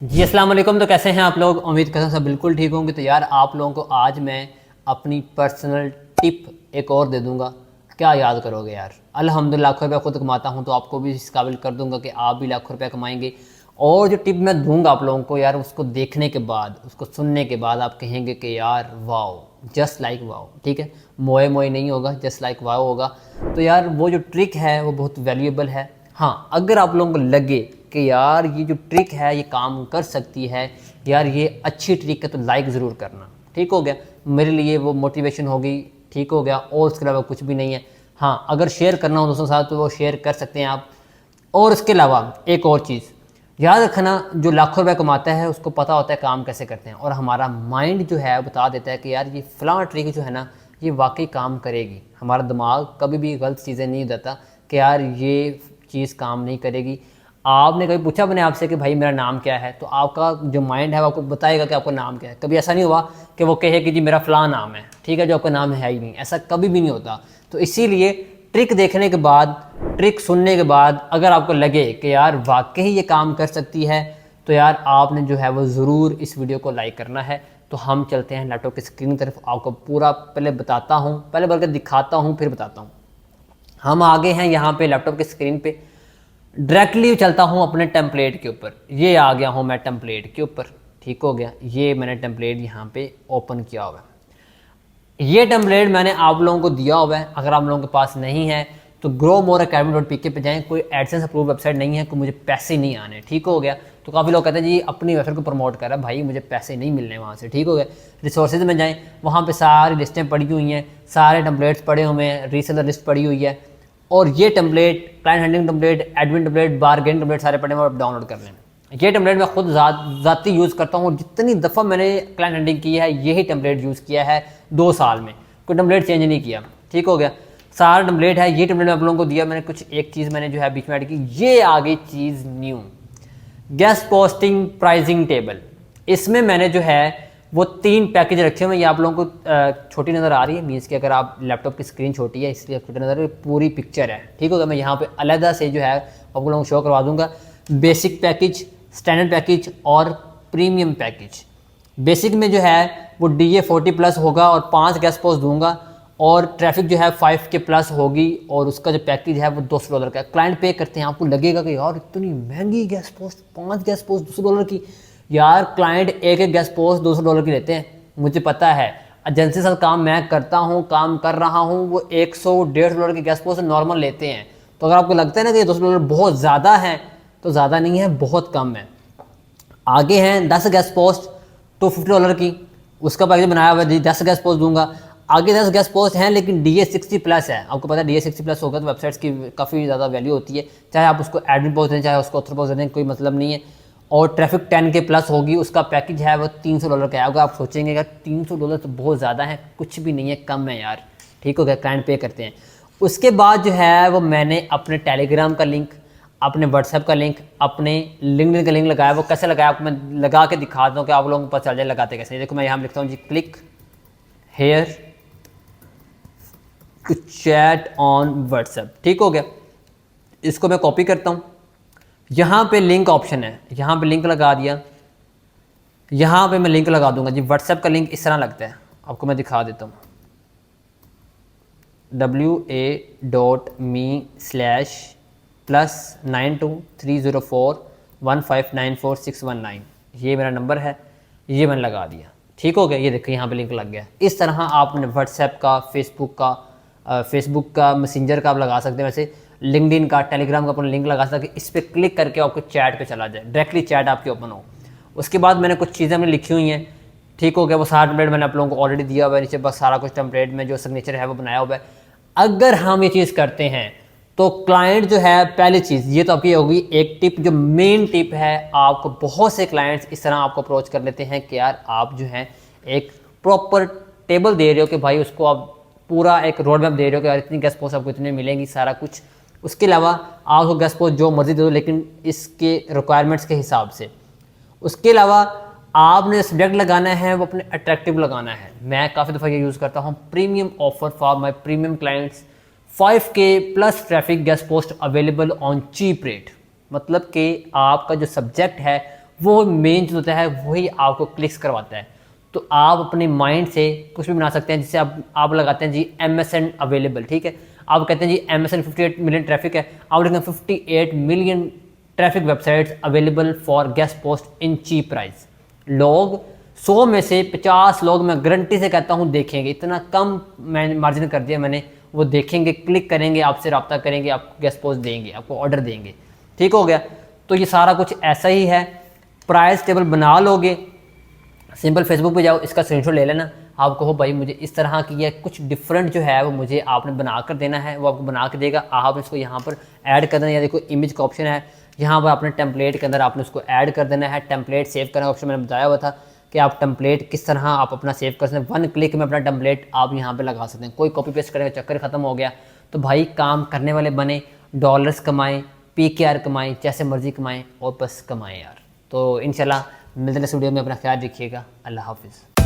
जी अस्सलाम वालेकुम। तो कैसे हैं आप लोग? उम्मीद करता हूं सब बिल्कुल ठीक होंगे। तो यार आप लोगों को आज मैं अपनी पर्सनल टिप एक और दे दूंगा। क्या याद करोगे यार? अल्हम्दुलिल्लाह लाखों रुपया खुद कमाता हूं तो आपको भी इस काबिल कर दूंगा कि आप भी लाखों रुपया कमाएंगे। और जो टिप मैं दूंगा आप लोगों को यार, उसको देखने के बाद, उसको सुनने के बाद आप कहेंगे कि यार वाओ, जस्ट लाइक वाओ। ठीक है, मोए मोए नहीं होगा, जस्ट लाइक वाओ होगा। तो यार वो जो ट्रिक है वो बहुत वैल्यूएबल है। हाँ, अगर आप लोगों को लगे कि यार ये जो ट्रिक है ये काम कर सकती है, यार ये अच्छी ट्रिक है, तो लाइक ज़रूर करना। ठीक हो गया, मेरे लिए वो मोटिवेशन होगी। ठीक हो गया, और उसके अलावा कुछ भी नहीं है। हाँ, अगर शेयर करना हो दोस्तों के साथ तो वो शेयर कर सकते हैं आप। और उसके अलावा एक और चीज़ याद रखना, जो लाखों रुपये कमाता है उसको पता होता है काम कैसे करते हैं, और हमारा माइंड जो है बता देता है कि यार ये फ़लाँ ट्रिक जो है ना ये वाकई काम करेगी। हमारा दिमाग कभी भी गलत चीज़ें नहीं देता कि यार ये चीज़ काम नहीं करेगी। आपने कभी पूछा अपने आपसे कि भाई मेरा नाम क्या है, तो आपका जो माइंड है वो आपको बताएगा कि आपका नाम क्या है। कभी ऐसा नहीं हुआ कि वो कहे कि जी मेरा फ़लाँ नाम है, ठीक है, जो आपका नाम है ही नहीं। ऐसा कभी भी नहीं होता। तो इसीलिए ट्रिक देखने के बाद, ट्रिक सुनने के बाद अगर आपको लगे कि यार वाकई ये काम कर सकती है, तो यार आपने जो है वो ज़रूर इस वीडियो को लाइक करना है। तो हम चलते हैं लैपटॉप की स्क्रीन की तरफ। आपको पूरा पहले बताता हूँ, पहले बल्कि दिखाता हूँ फिर बताता हूँ। हम आगे हैं यहाँ पे लैपटॉप की स्क्रीन पे। डायरेक्टली चलता हूँ अपने टेम्पलेट के ऊपर। ये आ गया हूँ मैं टेम्पलेट के ऊपर। ठीक हो गया, ये मैंने टेम्पलेट यहाँ पे ओपन किया हुआ है। ये टेम्पलेट मैंने आप लोगों को दिया हुआ है। अगर आप लोगों के पास नहीं है तो growmoreacademy.pk पे जाएं। कोई एडसेंस अप्रूव वेबसाइट नहीं है, कोई मुझे पैसे नहीं आने। ठीक हो गया, तो काफ़ी लोग कहते हैं जी अपनी वेबसाइट को प्रमोट कर रहा है, भाई मुझे पैसे नहीं मिलने वहाँ से। ठीक हो गया, रिसोर्सेज में जाएं, वहाँ पे सारी लिस्टें पड़ी हुई हैं, सारे टेम्पलेट्स पड़े हुए हैं, रीसेलर लिस्ट पड़ी हुई है। और ये template, client handling template, admin template, bargain template सारे पड़े हुए हैं, आप डाउनलोड कर लें। ये टेम्पलेट मैं खुद ज़ाती यूज़ करता हूँ। जितनी दफ़ा मैंने क्लाइंट हैंडलिंग की है यही टेम्पलेट यूज़ किया है 2 साल में, कोई टेम्पलेट चेंज नहीं किया। ठीक हो गया, सारा टेम्पलेट है। ये टेम्पलेट मैं आप लोगों को दिया। मैंने कुछ एक चीज़ मैंने जो है बीच में ऐड की, ये आ गई चीज़ new, guest posting pricing table. इसमें मैंने जो है वो 3 पैकेज रखे हुए हैं। ये आप लोगों को छोटी नज़र आ रही है, मीन्स कि अगर आप लैपटॉप की स्क्रीन छोटी है इसलिए छोटी नज़र, पूरी पिक्चर है। ठीक होगा, मैं यहाँ पे अलहदा से जो है आप लोगों को शो करवा दूंगा। बेसिक पैकेज, स्टैंडर्ड पैकेज और प्रीमियम पैकेज। बेसिक में जो है वो DA40+ होगा और 5 गेस्ट पोस्ट दूंगा, और ट्रैफिक जो है 5K प्लस होगी, और उसका जो पैकेज है वो $200 का। क्लाइंट पे करते हैं। आपको लगेगा कि यार इतनी महंगी गेस्ट पोस्ट, 5 गेस्ट पोस्ट $200 की। यार क्लाइंट एक एक गेस्ट पोस्ट $200 की लेते हैं, मुझे पता है। एजेंसी के साथ काम मैं करता हूँ, काम कर रहा हूँ, वो $100-150 की गेस्ट पोस्ट नॉर्मल लेते हैं। तो अगर आपको लगता है ना कि $200 बहुत ज़्यादा है, तो ज़्यादा नहीं है, बहुत कम है। आगे हैं 10 गेस्ट पोस्ट $250 की, उसका पैकेज बनाया हुआ है, 10 गेस्ट पोस्ट दूंगा। आगे 10 गेस्ट पोस्ट हैं लेकिन DA60+ है। आपको पता है DA60+ होगा तो वेबसाइट्स की काफ़ी ज़्यादा वैल्यू होती है, चाहे आप उसको एडमिन पोस्ट दें चाहे उसको ऑथर पोस्ट दें, कोई मतलब नहीं है। और ट्रैफिक 10K प्लस होगी, उसका पैकेज है वो $300 का आएगा। आप सोचेंगे यार $300 तो बहुत ज़्यादा है, कुछ भी नहीं है, कम है यार। ठीक हो गया, क्लाइंट पे करते हैं। उसके बाद जो है वो मैंने अपने टेलीग्राम का लिंक, अपने व्हाट्सएप का लिंक, अपने लिंक्डइन का लिंक लगाया। वो कैसे लगाया आपको मैं लगा के दिखाता हूँ कि आप लोगों को पता चल जाए लगाते कैसे। देखो मैं यहाँ लिखता हूँ जी, click here to chat on WhatsApp. ठीक हो गया, इसको मैं कॉपी करता हूँ। यहाँ पे लिंक ऑप्शन है, यहाँ पे लिंक लगा दिया। यहाँ पे मैं लिंक लगा दूंगा जी। व्हाट्सएप का लिंक इस तरह लगता है, आपको मैं दिखा देता हूँ। wa.me/+923041594619, ये मेरा नंबर है, ये मैंने लगा दिया। ठीक हो गया, ये देखिए यहाँ पे लिंक लग गया। इस तरह आपने व्हाट्सएप का, फेसबुक का मैसेंजर का आप लगा सकते हैं, वैसे लिंक्डइन का, टेलीग्राम का अपना लिंक लगा सकते हैं। इस पर क्लिक करके आपको चैट पे चला जाए, डायरेक्टली चैट आपकी ओपन हो। उसके बाद मैंने कुछ चीज़ें मैंने लिखी हुई हैं। ठीक हो गया, वो सारा टेम्पलेट मैंने आप लोगों को ऑलरेडी दिया हुआ है। नीचे बस सारा कुछ टेम्पलेट में जो सिग्नेचर है वो बनाया हुआ है। अगर हम ये चीज़ करते हैं तो क्लाइंट जो है, पहली चीज़ ये तो आपकी होगी एक टिप, जो मेन टिप है। आपको बहुत से क्लाइंट्स इस तरह आपको अप्रोच कर लेते हैं कि यार आप जो है एक प्रॉपर टेबल दे रहे हो कि भाई उसको आप पूरा एक रोड मैप दे रहे हो कि यार इतनी गेस्ट पोस्ट आपको इतनी मिलेंगी, सारा कुछ। उसके अलावा आपको गेस्ट पोस्ट जो मर्जी दे दो, लेकिन इसके रिक्वायरमेंट्स के हिसाब से। उसके अलावा आपने सब्जेक्ट लगाना है वो अपने अट्रैक्टिव लगाना है। मैं काफ़ी दफ़ा ये यूज़ करता हूँ, premium offer for my premium clients, 5K plus traffic guest post available on cheap rate. मतलब कि आपका जो सब्जेक्ट है वो मेन जो होता है वही आपको क्लिक्स करवाता है। तो आप अपने माइंड से कुछ भी बना सकते हैं। जिससे आप लगाते हैं जी MSN अवेलेबल, ठीक है, आप कहते हैं जी MSN 58 मिलियन ट्रैफिक है, आप लिखेंगे 58 million traffic websites available for guest post in cheap price. लोग 100 में से 50 लोग, मैं गारंटी से कहता हूँ, देखेंगे। इतना कम मैं मार्जिन कर दिया मैंने, वो देखेंगे, क्लिक करेंगे, आपसे रब्ता करेंगे, आपको गेस्ट पोस्ट देंगे, आपको ऑर्डर देंगे। ठीक हो गया। तो ये सारा कुछ ऐसा ही है। प्राइस टेबल बना लोगे, सिंपल फेसबुक पे जाओ, इसका स्क्रीनशॉट ले लेना, आप कहो भाई मुझे इस तरह की है, कुछ डिफरेंट जो है वो मुझे आपने बना कर देना है, वो आपको बना के देगा। आप इसको यहाँ पर ऐड कर देना, या देखो इमेज का ऑप्शन है, यहाँ पर आपने टेम्पलेट के अंदर आपने उसको ऐड कर देना है। टेम्पलेट सेव करने का ऑप्शन मैंने बताया हुआ था कि आप टेम्पलेट किस तरह आप अपना सेव कर सकते हैं। 1 क्लिक में अपना टेम्पलेट आप यहाँ पर लगा सकते हैं। कोई कॉपी पेस्ट करने का चक्कर खत्म हो गया। तो भाई काम करने वाले बने, डॉलर्स कमाएँ, PKR कमाएँ, जैसे मर्जी कमाएँ, और बस कमाएँ यार। तो इंशाल्लाह मिलते हैं इस वीडियो में। अपना ख्याल रखिएगा। अल्लाह हाफिज़।